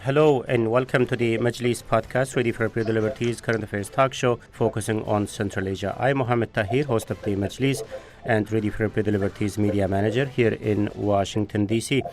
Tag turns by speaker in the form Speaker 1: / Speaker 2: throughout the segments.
Speaker 1: Hello and welcome to the Majlis podcast, Ready for Appeal the Liberties current affairs talk show focusing on Central Asia. I'm Mohammed Tahir, host of the Majlis and Ready for Appeal the Liberties media manager here in Washington, D.C.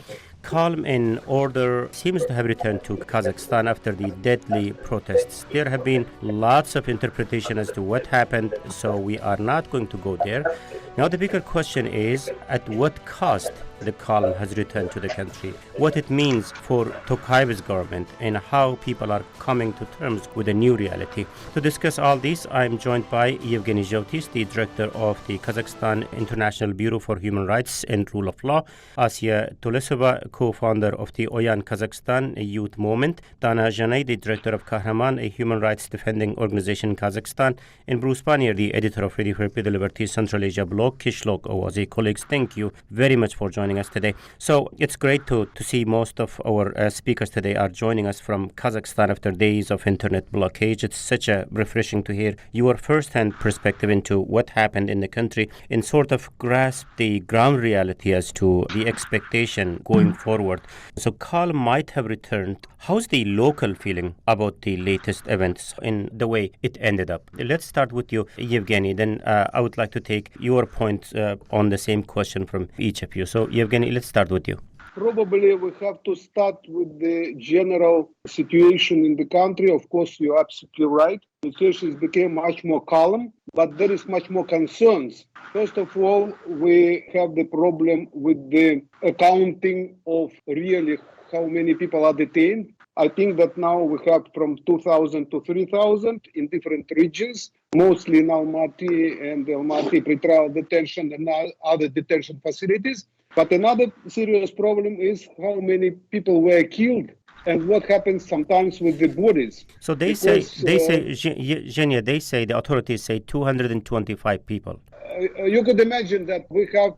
Speaker 1: Calm and order seems to have returned to Kazakhstan after the deadly protests. There have been lots of interpretation as to what happened, so we are not going to go there. Now the bigger question is, at what cost the calm has returned to the country, what it means for Tokayev's government, and how people are coming to terms with a new reality. To discuss all this, I'm joined by Yevgeny Zhovtis, the director of the Kazakhstan International Bureau for Human Rights and Rule of Law, Asya Tulesova, co-founder of the Oyan Kazakhstan Youth Movement, Dana Janay, the director of Kahraman, a human rights defending organization in Kazakhstan, and Bruce Pannier, the editor of Ready for Appeal the Liberties Central Asia blog, Kishlok Owazi. Colleagues, thank you very much for joining us today. So it's great to see most of our speakers today are joining us from Kazakhstan after days of internet blockage. It's such a refreshing to hear your first-hand perspective into what happened in the country and sort of grasp the ground reality as to the expectation going forward. So calm might have returned. How's the local feeling about the latest events in the way it ended up? Let's start with you, Yevgeny. Then I would like to take your point on the same question from each of you. So Yevgeny, let's start with you.
Speaker 2: Probably we have to start with the general situation in the country. Of course, you're absolutely right. The situation became much more calm, but there is much more concerns. First of all, we have the problem with the accounting of really how many people are detained. I think that now we have from 2,000 to 3,000 in different regions, mostly in Almaty and Almaty pretrial detention and other detention facilities. But another serious problem is how many people were killed and what happens sometimes with the bodies.
Speaker 1: So they say, Zhenya, they say, the authorities say 225 people.
Speaker 2: You could imagine that we have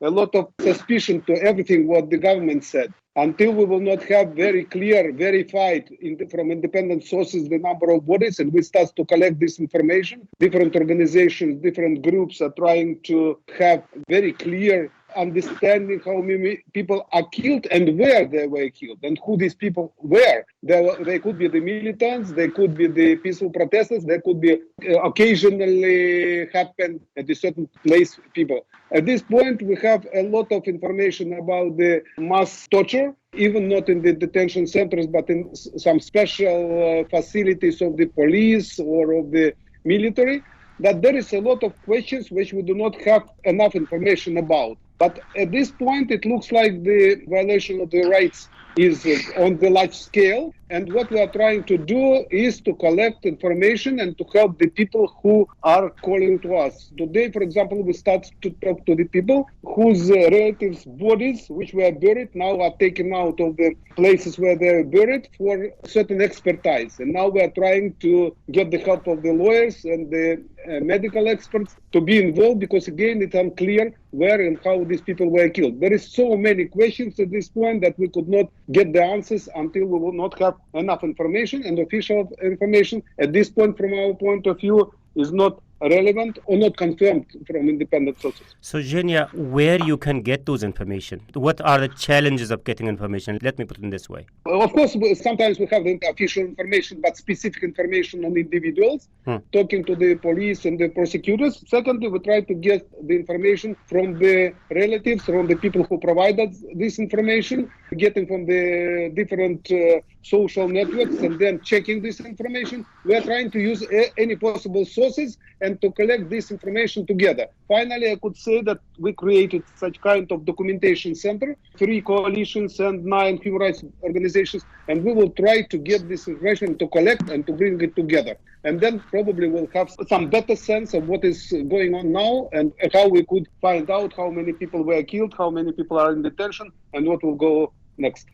Speaker 2: a lot of suspicion to everything what the government said. Until we will not have very clear, verified from independent sources the number of bodies, and we start to collect this information, different organizations, different groups are trying to have very clear understanding how many people are killed and where they were killed and who these people were. They could be the militants, they could be the peaceful protesters, they could be occasionally happen at a certain place people. At this point, we have a lot of information about the mass torture, even not in the detention centers, but in some special facilities of the police or of the military, that there is a lot of questions which we do not have enough information about. But at this point, it looks like the violation of the rights is on the large scale. And what we are trying to do is to collect information and to help the people who are calling to us. Today, for example, we start to talk to the people whose relatives' bodies, which were buried, now are taken out of the places where they were buried for certain expertise. And now we are trying to get the help of the lawyers and the medical experts to be involved, because again, it's unclear where and how these people were killed. There is so many questions at this point that we could not get the answers until we will not have enough information, and official information at this point from our point of view is not relevant or not confirmed from independent sources.
Speaker 1: So Zhenya, where you can get those information? What are the challenges of getting information? Let me put it in this way.
Speaker 2: Of course, sometimes we have the official information, but specific information on individuals, talking to the police and the prosecutors. Secondly, we try to get the information from the relatives, from the people who provided this information, getting from the different social networks and then checking this information. We are trying to use any possible sources and to collect this information together. Finally, I could say that we created such kind of documentation center, 3 coalitions and 9 human rights organizations, and we will try to get this information to collect and to bring it together. And then probably we'll have some better sense of what is going on now and how we could find out how many people were killed, how many people are in detention, and what will go next.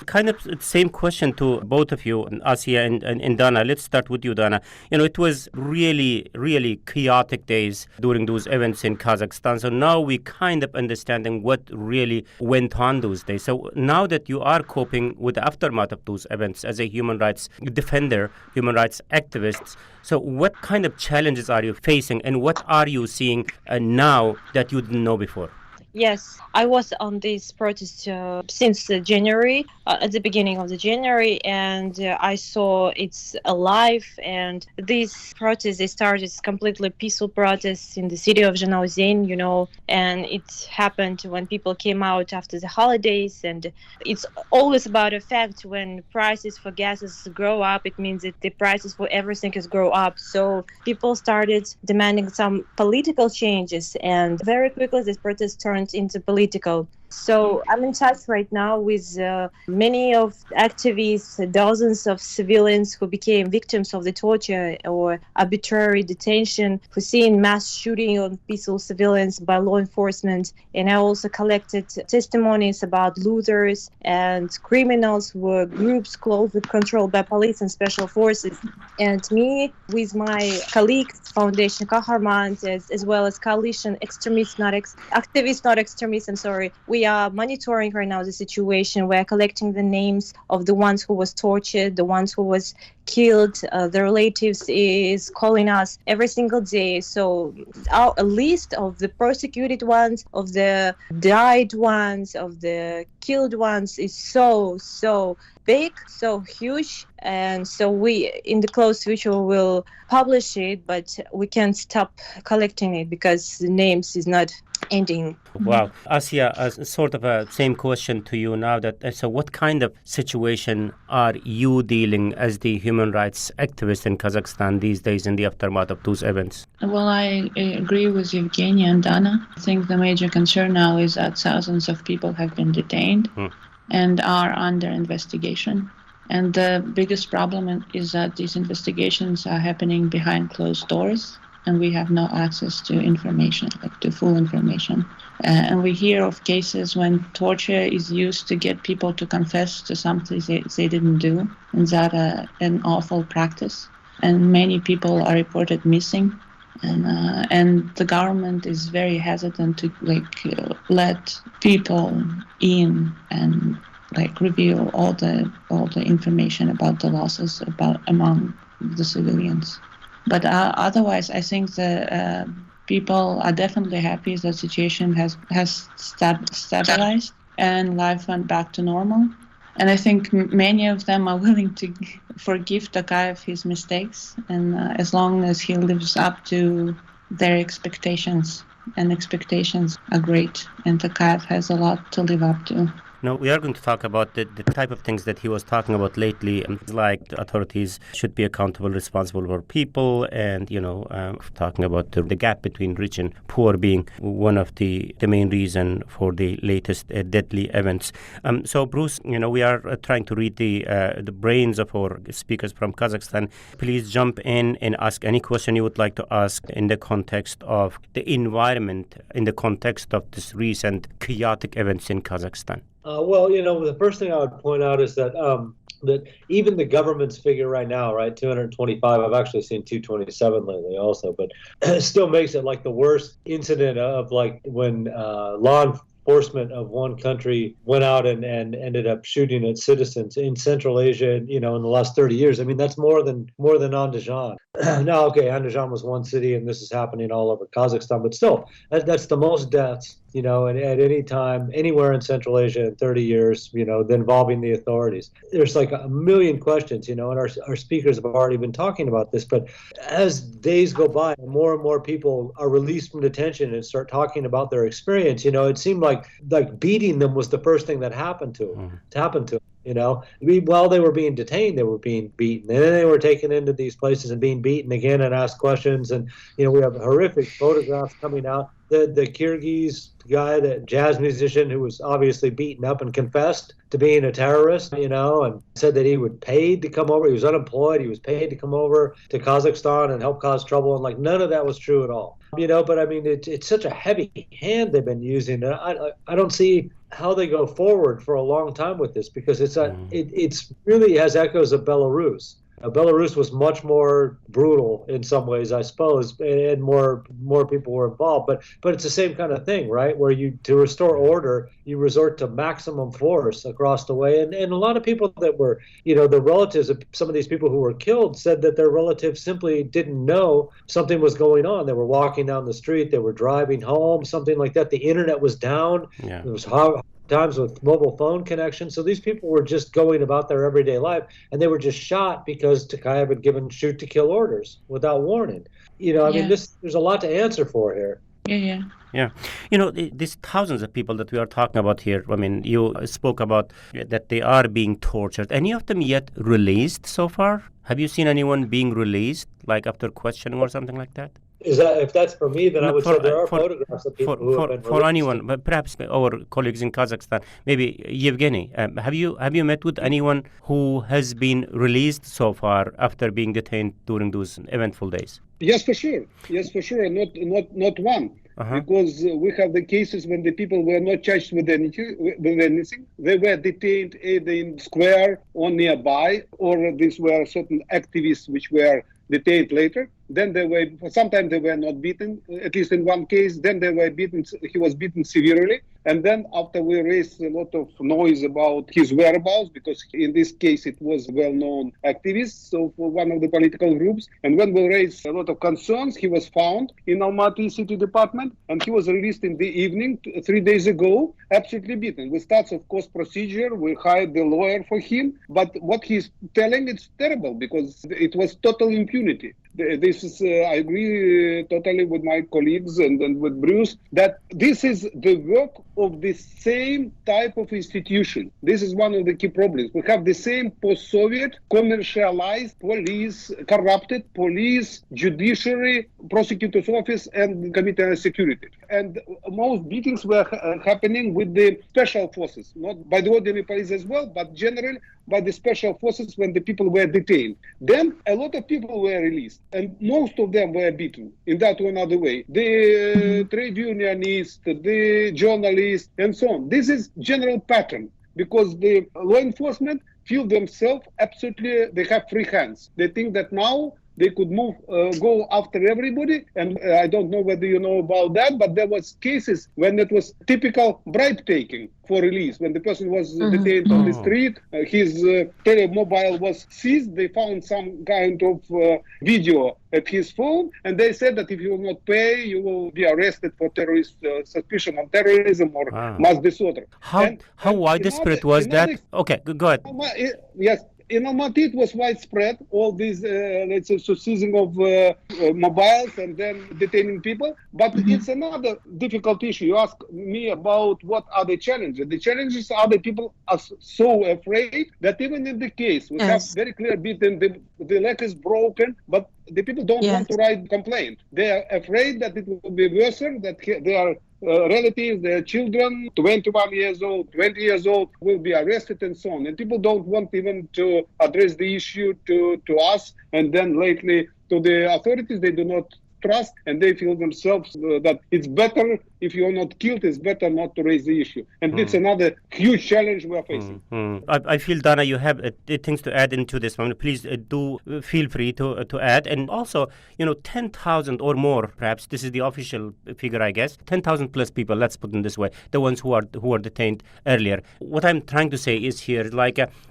Speaker 1: Kind of same question to both of you, Asya and Dana. Let's start with you, Dana. It was really, really chaotic days during those events in Kazakhstan. So now we kind of understanding what really went on those days. So now that you are coping with the aftermath of those events as a human rights defender, human rights activist, so what kind of challenges are you facing and what are you seeing now that you didn't know before?
Speaker 3: Yes, I was on this protest since January, at the beginning of the January, and I saw it's alive. And these protests, they started completely peaceful protests in the city of Zhanaozen, and it happened when people came out after the holidays. And it's always about a fact when prices for gases grow up, it means that the prices for everything is grow up. So people started demanding some political changes, and very quickly this protest turned into political. So I'm in touch right now with many of activists, dozens of civilians who became victims of the torture or arbitrary detention, who seen mass shooting on peaceful civilians by law enforcement. And I also collected testimonies about looters and criminals who were groups closely controlled by police and special forces. And me, with my colleagues, Foundation Kahraman, as well as Coalition Activists Not Extremists, we are monitoring right now the situation. We are collecting the names of the ones who was tortured, the ones who was killed. The relatives is calling us every single day. So a list of the persecuted ones, of the died ones, of the killed ones is so big, so huge. And so we, in the close future, will publish it, but we can't stop collecting it because the names is not ending.
Speaker 1: Wow. Asya, sort of a same question to you now. So what kind of situation are you dealing as the human rights activist in Kazakhstan these days in the aftermath of those events?
Speaker 4: Well, I agree with Evgenia and Dana. I think the major concern now is that thousands of people have been detained and are under investigation. And the biggest problem is that these investigations are happening behind closed doors, and we have no access to information, like to full information. And we hear of cases when torture is used to get people to confess to something they didn't do, and that an awful practice. And many people are reported missing, and the government is very hesitant to let people in and reveal all the information about the losses among the civilians. But otherwise, I think the people are definitely happy that the situation has stabilized and life went back to normal. And I think many of them are willing to forgive Tokayev his mistakes, and as long as he lives up to their expectations, and expectations are great, and Tokayev has a lot to live up to.
Speaker 1: Now, we are going to talk about the type of things that he was talking about lately, like the authorities should be accountable, responsible for people, and, talking about the gap between rich and poor being one of the main reason for the latest deadly events. So, Bruce, we are trying to read the brains of our speakers from Kazakhstan. Please jump in and ask any question you would like to ask in the context of the environment, in the context of this recent chaotic events in Kazakhstan.
Speaker 5: The first thing I would point out is that that even the government's figure right now, right, 225, I've actually seen 227 lately also, but it still makes it like the worst incident of when law enforcement of one country went out and ended up shooting at citizens in Central Asia, in the last 30 years. I mean, that's more than Andijan. Now, okay, Andijan was one city, and this is happening all over Kazakhstan, but still, that's the most deaths, at any time, anywhere in Central Asia in 30 years, involving the authorities. There's like a million questions, and our speakers have already been talking about this, but as days go by, more and more people are released from detention and start talking about their experience. It seemed like beating them was the first thing that happened to them. While they were being detained, they were being beaten, and then they were taken into these places and being beaten again and asked questions. And we have horrific photographs coming out. The Kyrgyz guy, the jazz musician who was obviously beaten up and confessed to being a terrorist, and said that he was paid to come over. He was unemployed. He was paid to come over to Kazakhstan and help cause trouble. And none of that was true at all. But I mean, it's such a heavy hand they've been using. I don't see how they go forward for a long time with this, because it's really has echoes of Belarus. Belarus was much more brutal in some ways, I suppose, and more people were involved. But it's the same kind of thing, right? Where to restore order, you resort to maximum force across the way. And a lot of people that were, the relatives of some of these people who were killed said that their relatives simply didn't know something was going on. They were walking down the street, they were driving home, something like that. The internet was down.
Speaker 1: Yeah.
Speaker 5: It was hard times with mobile phone connection. So these people were just going about their everyday life, and they were just shot because Tokayev had given shoot to kill orders without warning. I mean, there's a lot to answer for here.
Speaker 1: Yeah. These thousands of people that we are talking about here, I mean, you spoke about that they are being tortured. Any of them yet released so far? Have you seen anyone being released, like after questioning or something like that?
Speaker 5: If that's for me, then I would say there are photographs of people who have been released.
Speaker 1: For anyone, but perhaps our colleagues in Kazakhstan, maybe Yevgeny, have you met with anyone who has been released so far after being detained during those eventful days?
Speaker 2: Yes, for sure. Not one. Because we have the cases when the people were not charged with anything. They were detained either in square or nearby, or these were certain activists which were detained later. Then sometimes they were not beaten, at least in one case. Then they were beaten. He was beaten severely. And then after we raised a lot of noise about his whereabouts, because in this case it was well-known activist, so for one of the political groups. And when we raised a lot of concerns, he was found in Almaty city department, and he was released in the evening 3 days ago, absolutely beaten. We start, of course, procedure. We hired the lawyer for him. But what he's telling, it's terrible, because it was total impunity. This is, I agree totally with my colleagues and with Bruce, that this is the work of the same type of institution. This is one of the key problems. We have the same post-Soviet, commercialized police, corrupted police, judiciary, prosecutor's office, and committee on security. And most beatings were happening with the special forces, not by the ordinary police as well, but generally by the special forces when the people were detained. Then a lot of people were released, and most of them were beaten in that or another way. The trade unionists, the journalists, and so on. This is general pattern, because the law enforcement feel themselves absolutely, they have free hands. They think that now they could go after everybody. And I don't know whether you know about that, but there was cases when it was typical bribe taking for release. When the person was detained on the street, his mobile was seized. They found some kind of video at his phone, and they said that if you will not pay, you will be arrested for suspicion of terrorism or mass disorder.
Speaker 1: How widespread was that? Okay, go ahead.
Speaker 2: Yes. In Almaty, it was widespread, all these, seizing of mobiles and then detaining people. But it's another difficult issue. You ask me about what are the challenges. The challenges are that people are so afraid that even in the case, we have very clear beaten, the leg is broken, but the people don't want to write complaint. They are afraid that it will be worse, that their relatives, their children, 21 years old, 20 years old, will be arrested and so on. And people don't want even to address the issue to us. And then lately to the authorities, they do not trust, and they feel themselves that it's better, if you're not killed, it's better not to raise the issue. And it's another huge challenge we're facing.
Speaker 1: I feel, Dana, you have things to add into this one. Please do feel free to add. And also, 10,000 or more, perhaps, this is the official figure, I guess, 10,000 plus people, let's put it this way, the ones who are detained earlier. What I'm trying to say is here,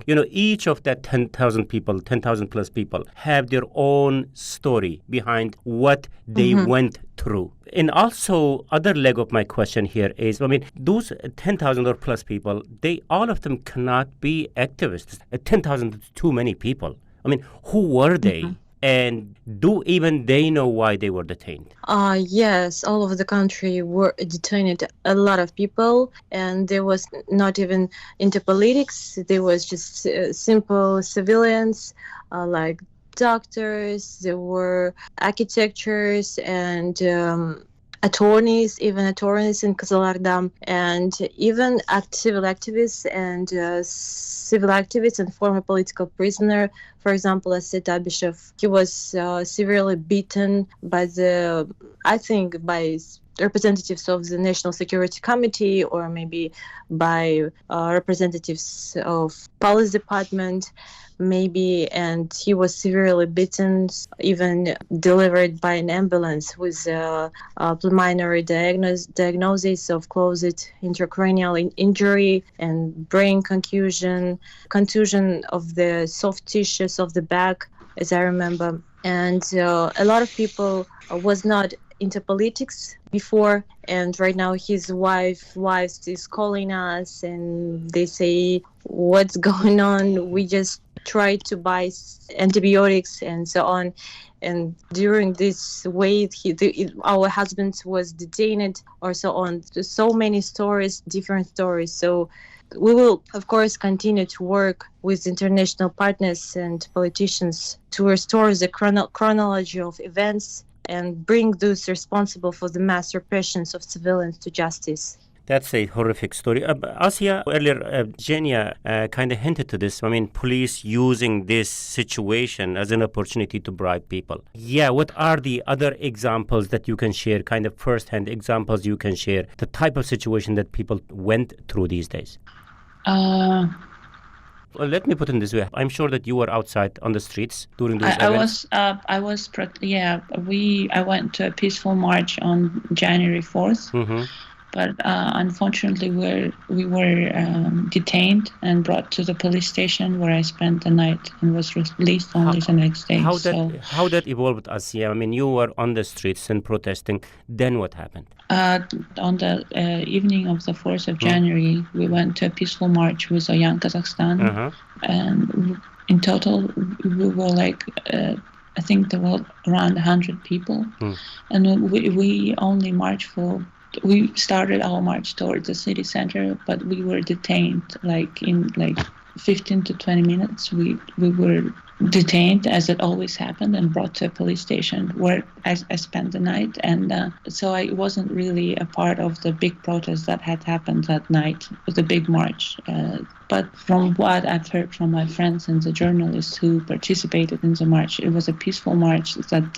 Speaker 1: each of that 10,000 people, 10,000 plus people, have their own story behind what they went through. And also, other leg of my question here is, those 10,000 or plus people, all of them cannot be activists. 10,000 is too many people. Who were they? And do even they know why they were detained?
Speaker 3: Yes, all over the country were detained a lot of people, and there was not even into politics. There was just simple civilians, like doctors. There were architects and attorneys, even attorneys in Kazakhstan, and even civil activists and former political prisoner. For example, Aset Abishev, he was severely beaten by representatives of the National Security Committee or maybe by representatives of police department, maybe, and he was severely beaten, even delivered by an ambulance with a preliminary diagnosis of closed intracranial injury and brain contusion of the soft tissues of the back, as I remember. And a lot of people was not into politics before, and right now his wife is calling us and they say, what's going on? We just try to buy antibiotics and so on. And during this wait, our husband was detained or so on. So many stories, different stories. So we will, of course, continue to work with international partners and politicians to restore the chronology of events and bring those responsible for the mass repressions of civilians to justice.
Speaker 1: That's a horrific story. Asya, earlier, Genia kind of hinted to this. I mean, police using this situation as an opportunity to bribe people. Yeah, what are the other examples that you can share, kind of first-hand examples you can share, the type of situation that people went through these days? Well, let me put it this way. I'm sure that you were outside on the streets during those events.
Speaker 4: I went to a peaceful march on January 4th. Mm-hmm. But unfortunately, we were detained and brought to the police station where I spent the night and was released only the next day.
Speaker 1: How that evolved, Asya? I mean, you were on the streets and protesting. Then what happened?
Speaker 4: On the evening of the 4th of January, we went to a peaceful march with Young Kazakhstan. Uh-huh. And in total, we were like... I think there were around 100 people. And we only marched for... We started our march towards the city center, but we were detained in 15 to 20 minutes. We were detained, as it always happened, and brought to a police station where I spent the night. And so I wasn't really a part of the big protest that had happened that night, the big march. But from what I've heard from my friends and the journalists who participated in the march, it was a peaceful march that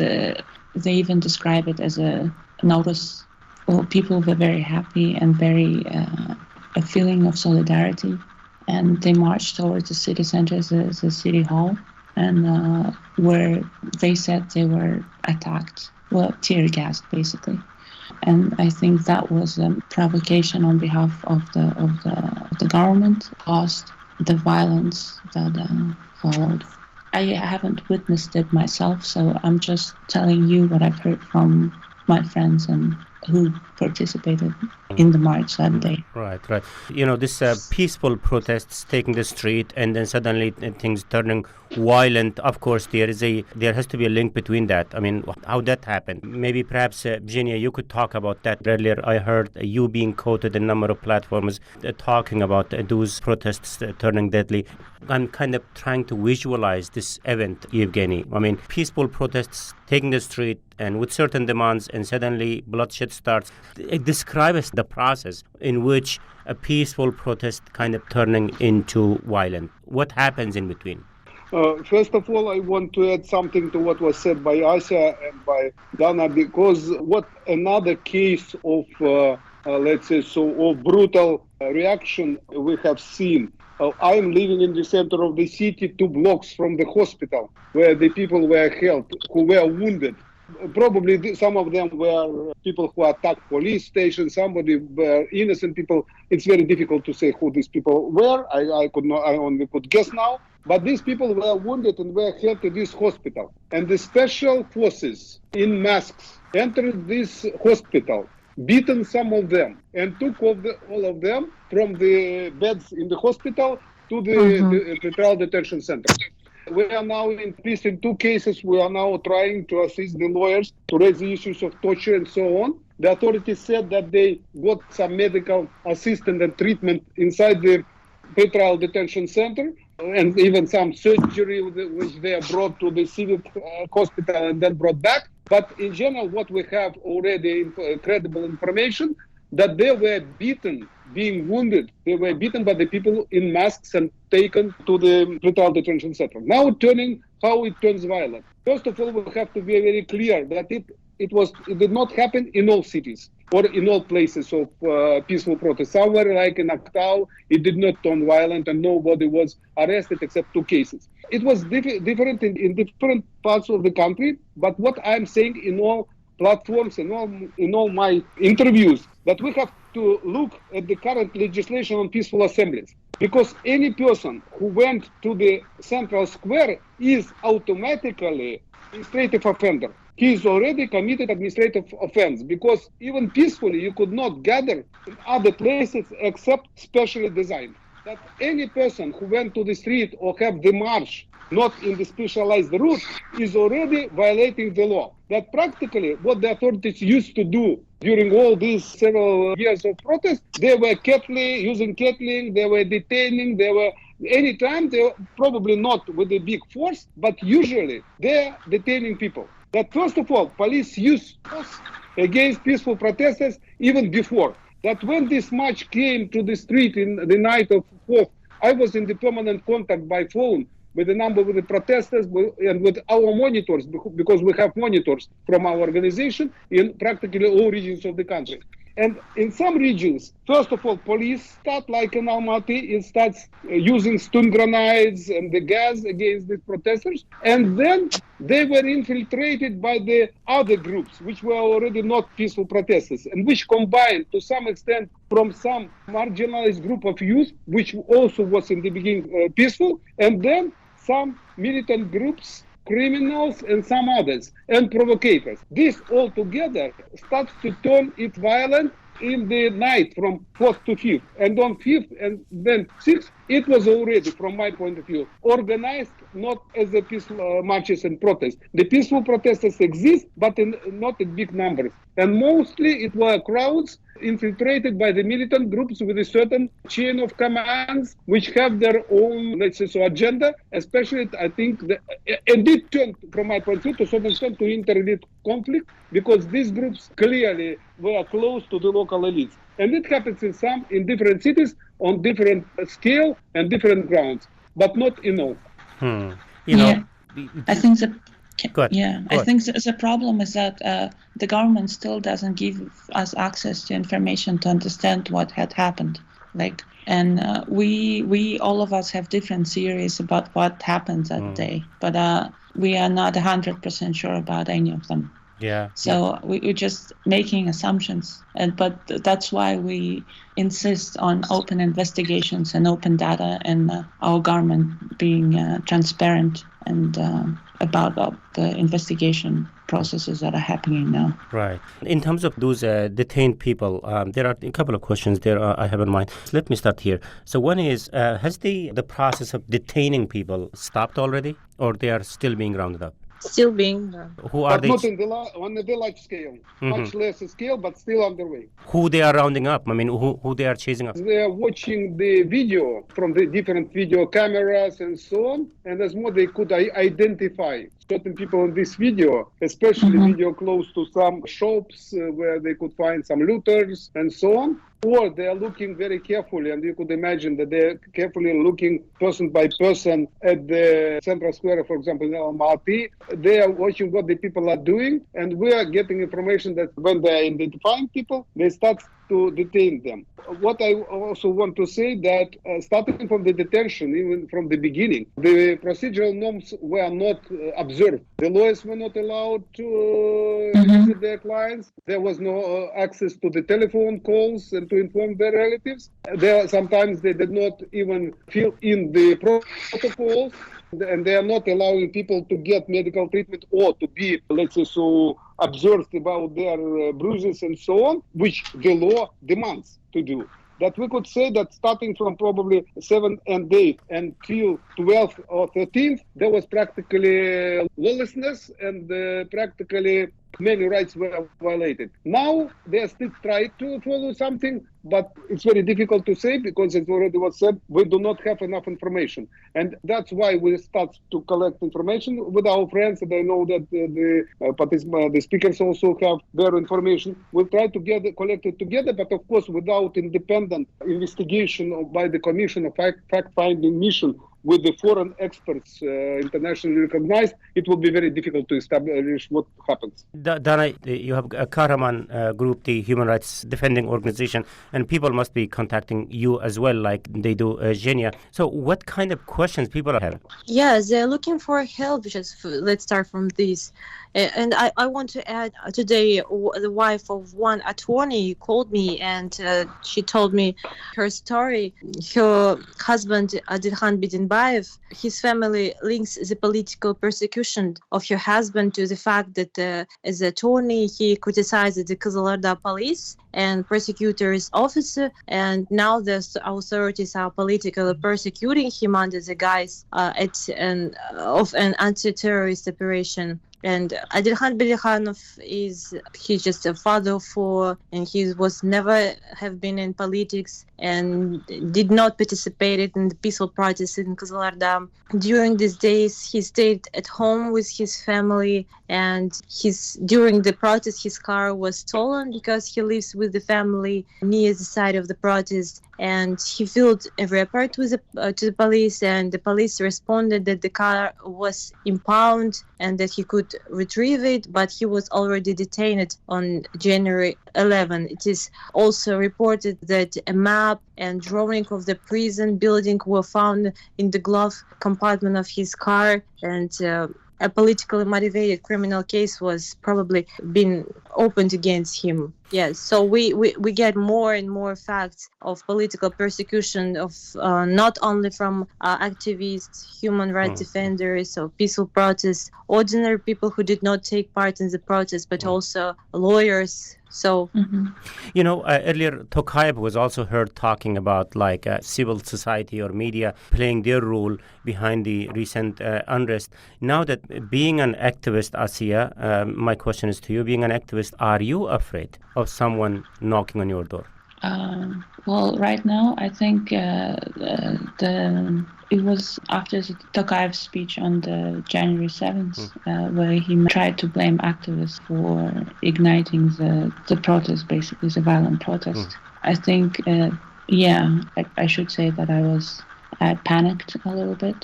Speaker 4: they even describe it as a notice. Well, people were very happy and very a feeling of solidarity, and they marched towards the city center, the city hall, and where they said they were attacked, tear gassed basically. And I think that was a provocation on behalf of the government, caused the violence that followed. I haven't witnessed it myself, so I'm just telling you what I've heard from my friends and who participated in the march that day.
Speaker 1: Right. You know, this peaceful protests taking the street and then suddenly things turning violent. Of course, there has to be a link between that. I mean, how that happened. Maybe perhaps, Genia, you could talk about that. Earlier, I heard you being quoted in a number of platforms talking about those protests turning deadly. I'm kind of trying to visualize this event, Evgeny. I mean, peaceful protests taking the street and with certain demands, and suddenly bloodshed starts. Describe us the process in which a peaceful protest kind of turning into violent. What happens in between?
Speaker 2: First of all, I want to add something to what was said by Asya and by Dana, because what another case of, of brutal reaction we have seen. I am living in the center of the city, 2 blocks from the hospital, where the people were held, who were wounded. Probably some of them were people who attacked police stations, somebody were innocent people. It's very difficult to say who these people were. I only could guess now. But these people were wounded and were held to this hospital. And the special forces in masks entered this hospital, beaten some of them, and took all of them from the beds in the hospital to the trial detention center. We are now in 2 cases. We are now trying to assist the lawyers to raise the issues of torture and so on. The authorities said that they got some medical assistance and treatment inside the pre-trial detention center, and even some surgery which they are brought to the civil hospital and then brought back. But in general, what we have already credible information that they were beaten, being wounded. They were beaten by the people in masks and taken to the pre-trial detention center. Now how it turns violent. First of all, we have to be very clear that it did not happen in all cities. or in all places of peaceful protest. Somewhere like in Aktau, it did not turn violent and nobody was arrested except 2 cases. It was different in different parts of the country, but what I'm saying in all platforms and in all my interviews, that we have to look at the current legislation on peaceful assemblies. Because any person who went to the central square is automatically administrative offender. He is already committed administrative offense, because even peacefully you could not gather in other places except specially designed. That any person who went to the street or have the march not in the specialized route is already violating the law. That practically what the authorities used to do during all these several years of protest, they were using kettling, they were detaining, anytime they were probably not with a big force, but usually they're detaining people. That first of all, police use force against peaceful protesters even before. That when this march came to the street in the night of 4th, I was in the permanent contact by phone with a number of the protesters and with our monitors, because we have monitors from our organization in practically all regions of the country. And in some regions, first of all, police start like in Almaty, it starts using stun grenades and the gas against the protesters. And then they were infiltrated by the other groups, which were already not peaceful protesters, and which combined to some extent from some marginalized group of youth, which also was in the beginning peaceful, and then some militant groups, criminals, and some others, and provocators. This all together starts to turn it violent in the night from 4th to 5th. And on 5th and then 6th, it was already, from my point of view, organized not as a peaceful marches and protests. The peaceful protesters exist, but not in big numbers. And mostly it were crowds infiltrated by the militant groups with a certain chain of commands, which have their own, let's say, so agenda, especially, I think, and it turned, from my point of view, to some extent to inter-elite conflict, because these groups clearly were close to the local elites. And it happens in different cities, on different scale and different grounds, but not in all.
Speaker 1: You know,
Speaker 4: I think the
Speaker 1: Go ahead.
Speaker 4: I think the problem is that the government still doesn't give us access to information to understand what had happened. And we all of us have different theories about what happened that day, but we are not 100% sure about any of them.
Speaker 1: Yeah.
Speaker 4: So we're just making assumptions, but that's why we insist on open investigations and open data, and our government being transparent and about the investigation processes that are happening now.
Speaker 1: Right. In terms of those detained people, there are a couple of questions there I have in mind. Let me start here. So one is, has the process of detaining people stopped already, or they are still being rounded up?
Speaker 3: Still being done.
Speaker 1: Who are
Speaker 2: but
Speaker 1: they?
Speaker 2: Not on the large scale, much less scale, but still underway.
Speaker 1: Who they are rounding up? I mean, who they are chasing up?
Speaker 2: They are watching the video from the different video cameras and so on, and as more they could identify certain people in this video, especially video close to some shops where they could find some looters and so on. Or they are looking very carefully, and you could imagine that they're carefully looking person by person at the central square, for example, in Almaty. They are watching what the people are doing, and we are getting information that when they are identifying people, they start to detain them. What I also want to say that starting from the detention, even from the beginning, the procedural norms were not observed. The lawyers were not allowed to visit their clients. There was no access to the telephone calls and to inform their relatives. Sometimes they did not even fill in the protocols, and they are not allowing people to get medical treatment or to be, let's say, so observed about their bruises and so on, which the law demands to do. That we could say that starting from probably 7th and 8th until 12th or 13th, there was practically lawlessness and practically many rights were violated. Now they still try to follow something, but it's very difficult to say because it already was said, we do not have enough information. And that's why we start to collect information with our friends, and I know that the speakers also have their information. We'll try to collect it together, but of course without independent investigation by the Commission of Fact-Finding Mission with the foreign experts internationally recognized, it will be very difficult to establish what happens.
Speaker 1: Dana, you have a Kahraman group, the human rights defending organization, and people must be contacting you as well, like they do Genia. So what kind of questions people have?
Speaker 3: Yeah, they're looking for help. Let's start from this. And I want to add, today the wife of one attorney called me and she told me her story. Her husband, Adilkhan Bidinbayev, his family links the political persecution of her husband to the fact that as an attorney, he criticized the Kazakh police and prosecutor's officer, and now the authorities are politically persecuting him under the guise of an anti-terrorist operation. And Adilkhan Bidikhanov he's just a father of four, and he was never have been in politics and did not participate in the peaceful protests in Kazakh. During these days, he stayed at home with his family, and during the protest, his car was stolen because he lives with the family near the site of the protest. And he filled a report to the police, and the police responded that the car was impounded and that he could retrieve it, but he was already detained on January 11. It is also reported that a map and drawing of the prison building were found in the glove compartment of his car, and a politically motivated criminal case was probably been opened against him. Yes, so we get more and more facts of political persecution of not only from activists, human rights defenders, or peaceful protests, ordinary people who did not take part in the protest, but also lawyers. So,
Speaker 1: earlier Tokayev was also heard talking about like civil society or media playing their role behind the recent unrest. Now that being an activist, Asiya, my question is to you, being an activist, are you afraid of someone knocking on your door?
Speaker 4: Well, right now, I think it was after Tokayev's speech on the January 7th, where he tried to blame activists for igniting the protest, basically the violent protest. I think, I should say that I panicked a little bit,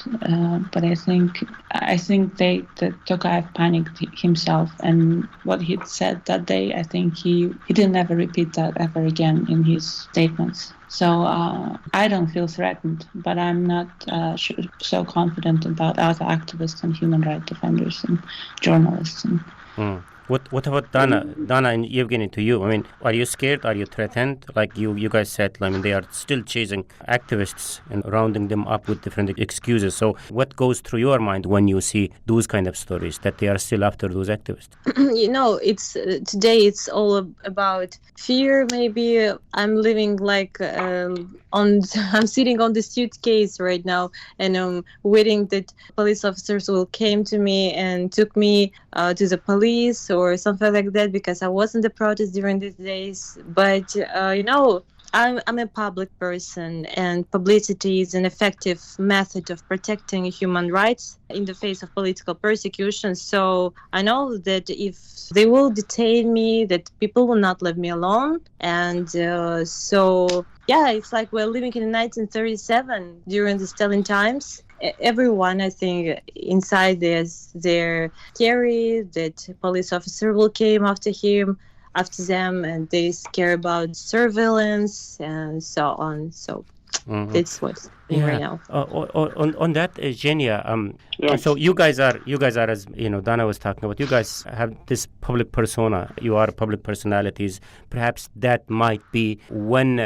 Speaker 4: but I think that Tokayev panicked himself, and what he said that day, I think he didn't ever repeat that ever again in his statements. So I don't feel threatened, but I'm not so confident about other activists and human rights defenders and journalists.
Speaker 1: What about Dana and Evgeny, to you? I mean, are you scared? Are you threatened? Like you guys said, I mean, they are still chasing activists and rounding them up with different excuses. So what goes through your mind when you see those kind of stories, that they are still after those activists?
Speaker 3: It's today it's all about fear. Maybe I'm living like I'm sitting on the suitcase right now, and I'm waiting that police officers will came to me and took me to the police or something like that, because I was in the protest during these days. But I'm a public person, and publicity is an effective method of protecting human rights in the face of political persecution. So I know that if they will detain me, that people will not leave me alone. And it's like we're living in 1937 during the Stalin times. Everyone, I think, inside they're scary that police officer will came after them, and they care about surveillance and so on. So that's what's right now.
Speaker 1: On that, Genia, so you guys are, as Dana was talking about, you guys have this public persona. You are public personalities. Perhaps that might be one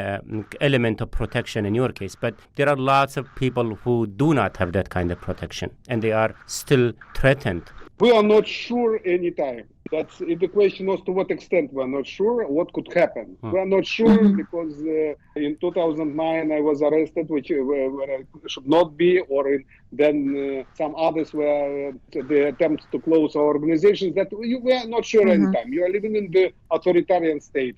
Speaker 1: element of protection in your case, but there are lots of people who do not have that kind of protection, and they are still threatened.
Speaker 2: We are not sure anytime. That's the question as to what extent we are not sure what could happen. We are not sure because in 2009 I was arrested, which where I should not be, or then some others were the attempts to close our organizations. That we are not sure anytime. You are living in the authoritarian state,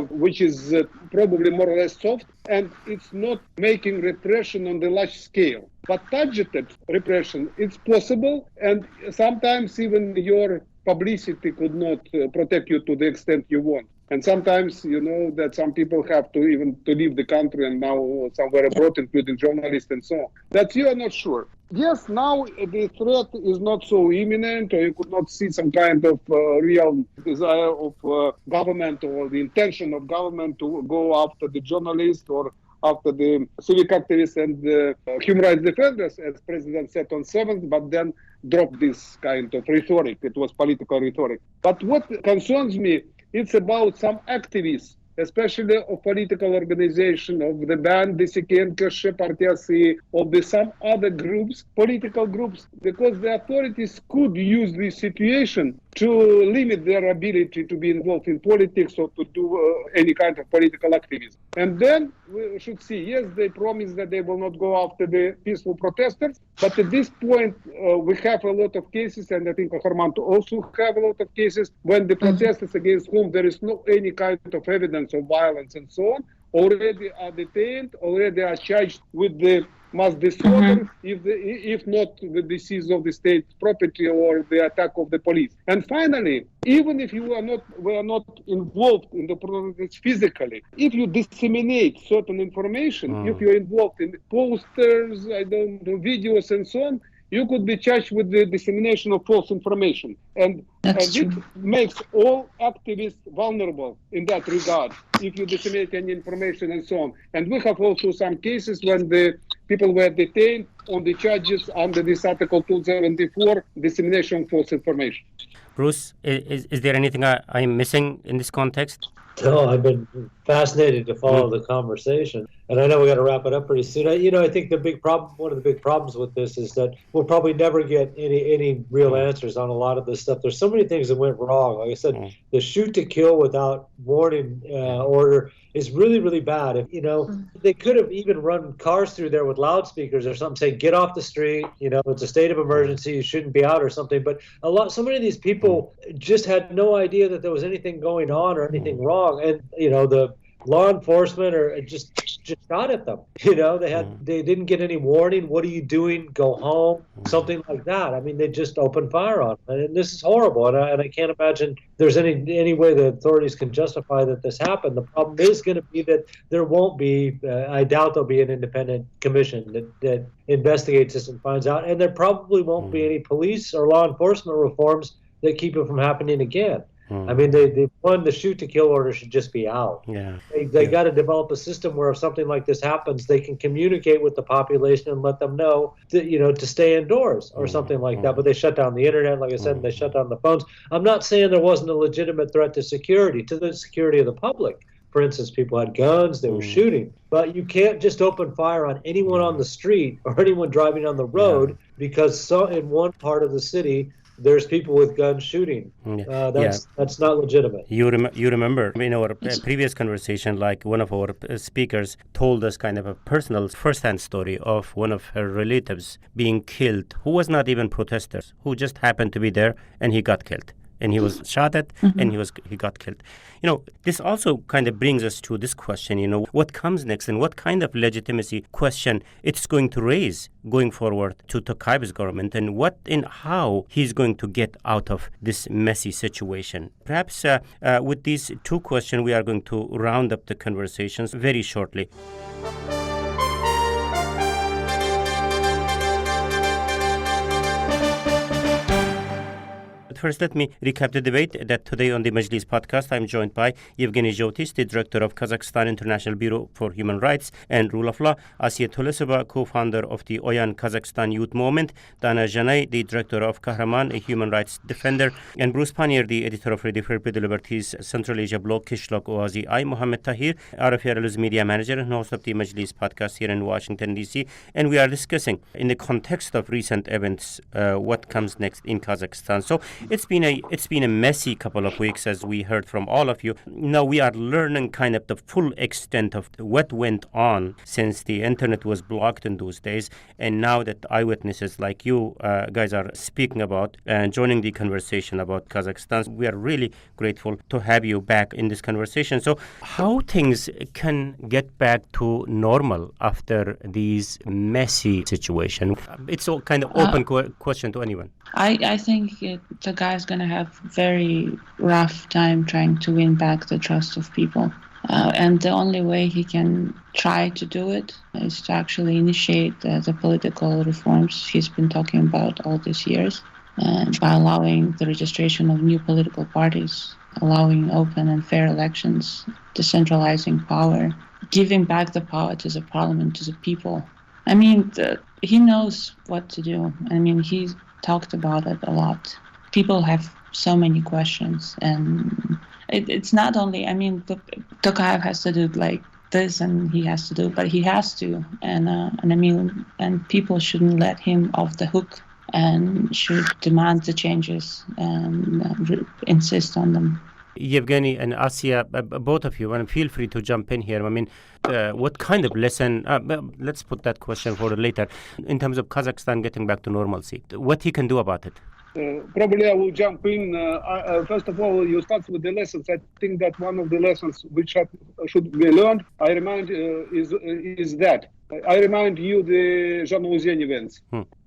Speaker 2: which is probably more or less soft, and it's not making repression on the large scale. But targeted repression, it's possible, and sometimes even your publicity could not protect you to the extent you want. And sometimes, that some people have to even to leave the country and now somewhere abroad, including journalists and so on. That you are not sure. Yes, now the threat is not so imminent, or you could not see some kind of real desire of government or the intention of government to go after the journalists or after the civic activists and the human rights defenders, as President said on 7th, but then dropped this kind of rhetoric. It was political rhetoric. But what concerns me, it's about some activists, especially of political organization, of the band, Dissidentsche Partei, of the some other groups, political groups, because the authorities could use this situation to limit their ability to be involved in politics or to do any kind of political activism. And then we should see, yes, they promise that they will not go after the peaceful protesters, but at this point, we have a lot of cases, and I think Harman also have a lot of cases, when the protesters against whom there is no any kind of evidence of violence and so on, already are detained, already are charged with the mass disorder, if not with the seize of the state property or the attack of the police. And finally, even if you were not involved in the protests physically, if you disseminate certain information, if you're involved in posters, videos and so on, you could be charged with the dissemination of false information. And it makes all activists vulnerable in that regard, if you disseminate any information and so on. And we have also some cases when the people were detained on the charges under this Article 274, dissemination of false information.
Speaker 1: Bruce, is there anything I'm missing in this context?
Speaker 5: No, I've been fascinated to follow the conversation. And I know we got to wrap it up pretty soon. I think one of the big problems with this is that we'll probably never get any real answers on a lot of this stuff. There's so many things that went wrong. Like I said, the shoot to kill without warning order is really, really bad. They could have even run cars through there with loudspeakers or something, saying, get off the street, it's a state of emergency, you shouldn't be out or something. But so many of these people just had no idea that there was anything going on or anything wrong. And, the law enforcement just shot at them. They didn't get any warning. What are you doing? Go home. Something like that. I mean, they just opened fire on them. And this is horrible. And I can't imagine there's any way the authorities can justify that this happened. The problem is going to be that there won't be, I doubt there'll be an independent commission that investigates this and finds out. And there probably won't be any police or law enforcement reforms that keep it from happening again. I mean, the shoot to kill order should just be out.
Speaker 1: Yeah.
Speaker 5: They got to develop a system where if something like this happens, they can communicate with the population and let them know that, to stay indoors or something like that. But they shut down the internet, like I said, and they shut down the phones. I'm not saying there wasn't a legitimate threat to the security of the public. For instance, people had guns, they were shooting. But you can't just open fire on anyone on the street or anyone driving on the road because in one part of the city, there's people with guns shooting. That's not legitimate.
Speaker 1: You remember in our previous conversation, like one of our speakers told us kind of a personal first-hand story of one of her relatives being killed, who was not even protesters, who just happened to be there, and he got killed. And he was shot at, and he got killed. This also kind of brings us to this question, what comes next and what kind of legitimacy question it's going to raise going forward to Tokayev government, and how he's going to get out of this messy situation. Perhaps with these two questions, we are going to round up the conversations very shortly. First, let me recap the debate that today on the Majlis podcast, I'm joined by Evgeny Zhotis, the director of Kazakhstan International Bureau for Human Rights and Rule of Law, Asiya Tolesova, co-founder of the Oyan Kazakhstan Youth Movement, Dana Janay, the director of Kahraman, a human rights defender, and Bruce Pannier, the editor of Ready for People Liberties Central Asia blog, Kishlok Oazi. I'm Mohammed Tahir, RFRL's media manager and host of the Majlis podcast here in Washington, D.C., and we are discussing, in the context of recent events, what comes next in Kazakhstan. So it's been a messy couple of weeks, as we heard from all of you. Now we are learning kind of the full extent of what went on since the internet was blocked in those days, and now that eyewitnesses like you guys are speaking about and joining the conversation about Kazakhstan, we are really grateful to have you back in this conversation. So how things can get back to normal after these messy situation? It's a kind of open question to anyone.
Speaker 4: I think the guy's going to have very rough time trying to win back the trust of people. And the only way he can try to do it is to actually initiate the political reforms he's been talking about all these years, by allowing the registration of new political parties, allowing open and fair elections, decentralizing power, giving back the power to the parliament, to the people. I mean, he knows what to do. I mean, he's talked about it a lot. People have so many questions, and it's not only, I mean, Tokayev has to do like this and he has to do, but he has to, and I mean, and people shouldn't let him off the hook and should demand the changes and insist on them.
Speaker 1: Yevgeny and Asya, both of you, and feel free to jump in here. I mean, what kind of lesson, let's put that question for later, in terms of Kazakhstan getting back to normalcy, what he can do about it?
Speaker 2: Probably I will jump in. First of all, you start with the lessons. I think that one of the lessons which should be learned, I remind, is that. I remind you the Zhanaozen events.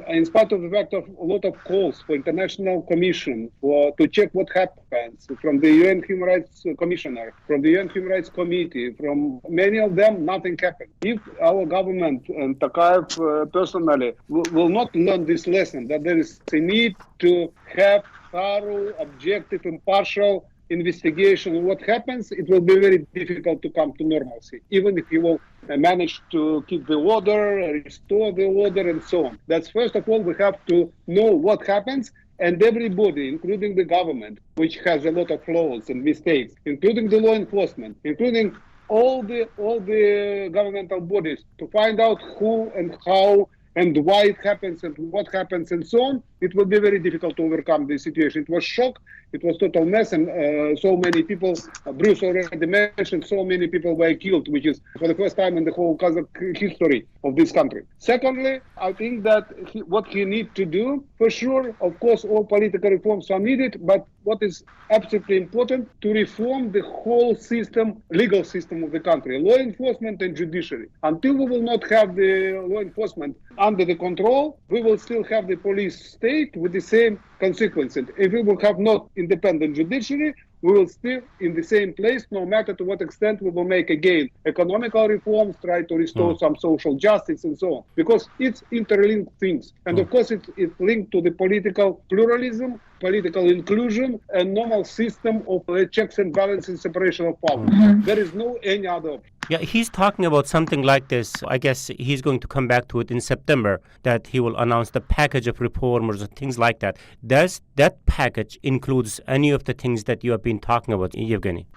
Speaker 2: In spite of the fact of a lot of calls for international commission to check what happens from the UN Human Rights Commissioner, from the UN Human Rights Committee, from many of them, nothing happened. If our government and Tokayev personally will not learn this lesson, that there is a need to have thorough, objective, impartial investigation of what happens, it will be very difficult to come to normalcy, even if you will manage to keep the order, restore the order, and so on. That's first of all, we have to know what happens, and everybody, including the government, which has a lot of flaws and mistakes, including the law enforcement, including all the governmental bodies, to find out who and how and why it happens and what happens and so on, it will be very difficult to overcome this situation. It was shock, it was total mess, and so many people, Bruce already mentioned, so many people were killed, which is for the first time in the whole Kazakh history of this country. Secondly, I think that what he needs to do, for sure, of course, all political reforms are needed, but what is absolutely important, to reform the whole system, legal system of the country, law enforcement and judiciary. Until we will not have the law enforcement under the control, we will still have the police state with the same consequences. If we will have not independent judiciary, we will still in the same place, no matter to what extent we will make again economical reforms, try to restore some social justice and so on, because it's interlinked things. And of course, it's linked to the political pluralism, political inclusion, and normal system of checks and balances, separation of power. There is no any other option.
Speaker 1: Yeah, he's talking about something like this. I guess he's going to come back to it in September, that he will announce the package of reforms and things like that. Does that package includes any of the things that you have been talking about, Yevgeny?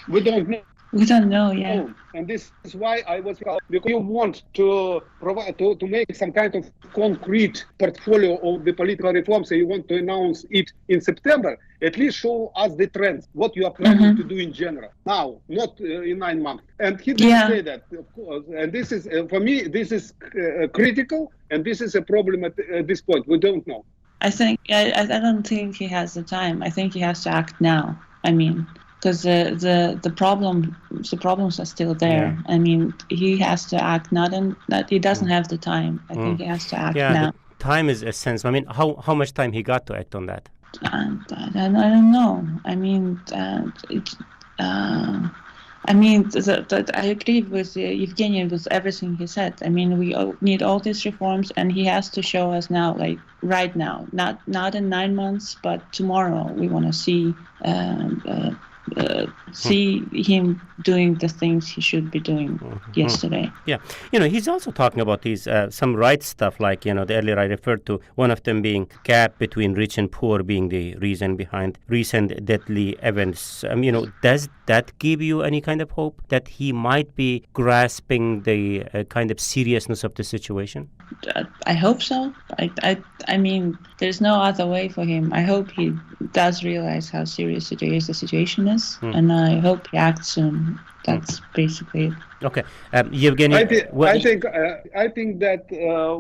Speaker 2: We don't know.
Speaker 4: We don't know yet.
Speaker 2: And this is why I was, because you want to provide, to make some kind of concrete portfolio of the political reforms, and you want to announce it in September, at least show us the trends, what you are planning to do in general. Now, not in 9 months. And he didn't say that, of course. And this is, for me, this is critical, and this is a problem at this point. We don't know.
Speaker 4: I don't think he has the time. I think he has to act now. I mean, because the problems are still there. I mean, he has to act he doesn't have the time. I think he has to act now.
Speaker 1: Time is essential. I mean, how much time he got to act on that?
Speaker 4: I don't know. I mean, I agree with Evgeny with everything he said. I mean, we need all these reforms, and he has to show us now, like right now, not in 9 months, but tomorrow. We want to see him doing the things he should be doing yesterday.
Speaker 1: Yeah. He's also talking about these some rights stuff, like, the earlier I referred to, one of them being gap between rich and poor being the reason behind recent deadly events. Does that give you any kind of hope that he might be grasping the kind of seriousness of the situation?
Speaker 4: I hope so. I mean, there's no other way for him. I hope he does realize how serious the situation is, and I hope he acts soon. That's basically it.
Speaker 1: Okay, Yevgeny.
Speaker 2: I think that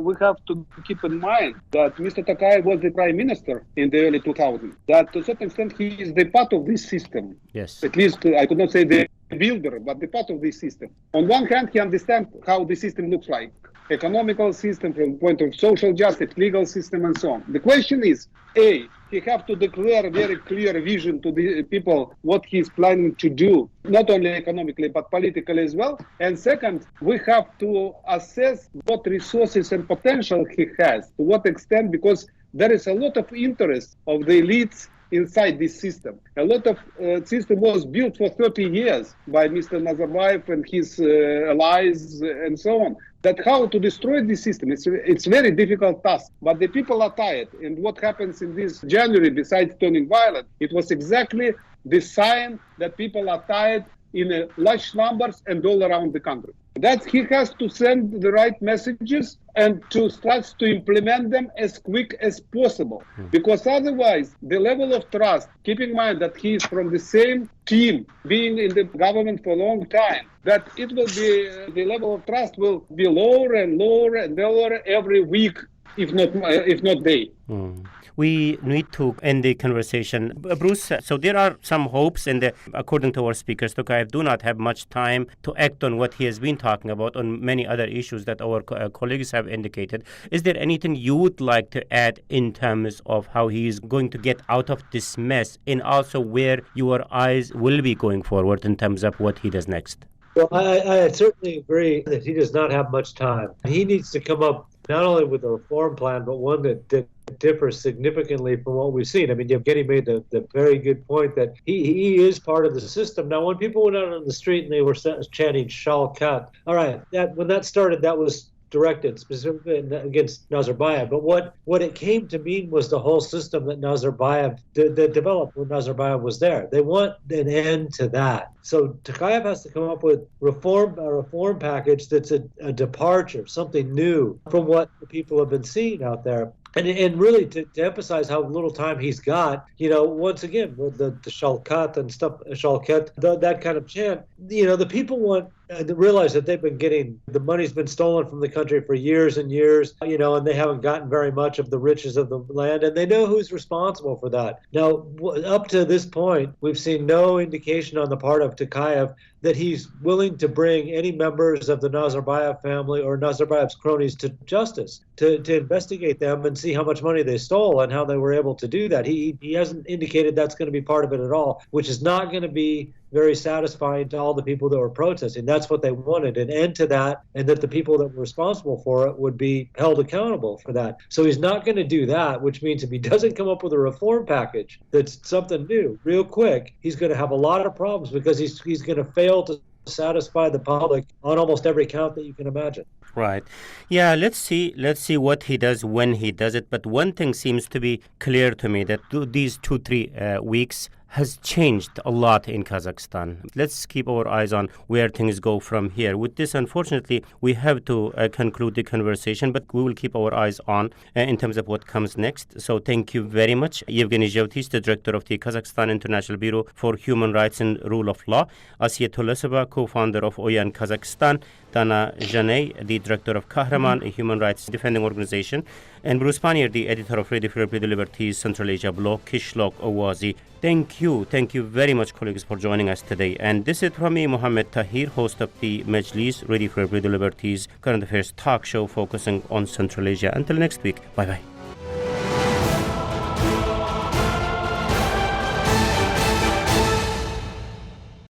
Speaker 2: we have to keep in mind that Mr. Tokayev was the prime minister in the early 2000s. That to a certain extent he is the part of this system.
Speaker 1: Yes.
Speaker 2: At least I could not say the builder, but the part of this system. On one hand, he understands how the system looks like. economical system, from the point of social justice, legal system, and so on. The question is, A, he have to declare a very clear vision to the people what he's planning to do, not only economically, but politically as well. And second, we have to assess what resources and potential he has, to what extent, because there is a lot of interest of the elites inside this system. A lot of system was built for 30 years by Mr. Nazarbayev and his allies and so on. That how to destroy this system, it's very difficult task. But the people are tired. And what happens in this January, besides turning violent, it was exactly the sign that people are tired in large numbers and all around the country. That he has to send the right messages and to start to implement them as quick as possible. Because otherwise, the level of trust, keep in mind that he is from the same team, being in the government for a long time, that it will be, the level of trust will be lower and lower and lower every week, if not day.
Speaker 1: We need to end the conversation. Bruce, so there are some hopes, and according to our speakers, Tokayev do not have much time to act on what he has been talking about on many other issues that our colleagues have indicated. Is there anything you would like to add in terms of how he is going to get out of this mess, and also where your eyes will be going forward in terms of what he does next?
Speaker 5: Well, I certainly agree that he does not have much time. He needs to come up not only with a reform plan, but one that differs significantly from what we've seen. I mean, Yevgeny made the very good point that he is part of the system. Now, when people went out on the street and they were chanting Shalkat, all right, when that started, that was directed specifically against Nazarbayev. But what it came to mean was the whole system that Nazarbayev that developed when Nazarbayev was there. They want an end to that. So Tokayev has to come up with a reform package that's a departure, something new from what the people have been seeing out there. And really to emphasize how little time he's got, once again, with the Shalkat and stuff, Shalket, that kind of chant, the people want to realize that they've been getting, the money's been stolen from the country for years and years, and they haven't gotten very much of the riches of the land, and they know who's responsible for that. Now, up to this point, we've seen no indication on the part of Tokayev that he's willing to bring any members of the Nazarbayev family or Nazarbayev's cronies to justice, to investigate them and see how much money they stole and how they were able to do that. He hasn't indicated that's going to be part of it at all, which is not going to be very satisfying to all the people that were protesting. That's what they wanted, an end to that, and that the people that were responsible for it would be held accountable for that. So he's not going to do that, which means if he doesn't come up with a reform package that's something new real quick, he's going to have a lot of problems because he's going to fail to satisfy the public on almost every count that you can imagine.
Speaker 1: Right. Yeah, let's see what he does when he does it. But one thing seems to be clear to me, that these 2-3 weeks has changed a lot in Kazakhstan. Let's keep our eyes on where things go from here. With this, unfortunately, we have to conclude the conversation, but we will keep our eyes on in terms of what comes next. So thank you very much, Yevgeny Zhovtis, the director of the Kazakhstan International Bureau for Human Rights and Rule of Law, Asiya Tolesova, co-founder of Oyan Kazakhstan, Dana Janey, the director of Kahraman, a human rights defending organization, and Bruce Pannier, the editor of Radio Free the Liberties Central Asia blog, Kishlok Owazi. Thank you very much, colleagues, for joining us today. And this is from me, Mohammed Tahir, host of the Majlis, Radio Free the Liberties current affairs talk show focusing on Central Asia. Until next week, bye-bye.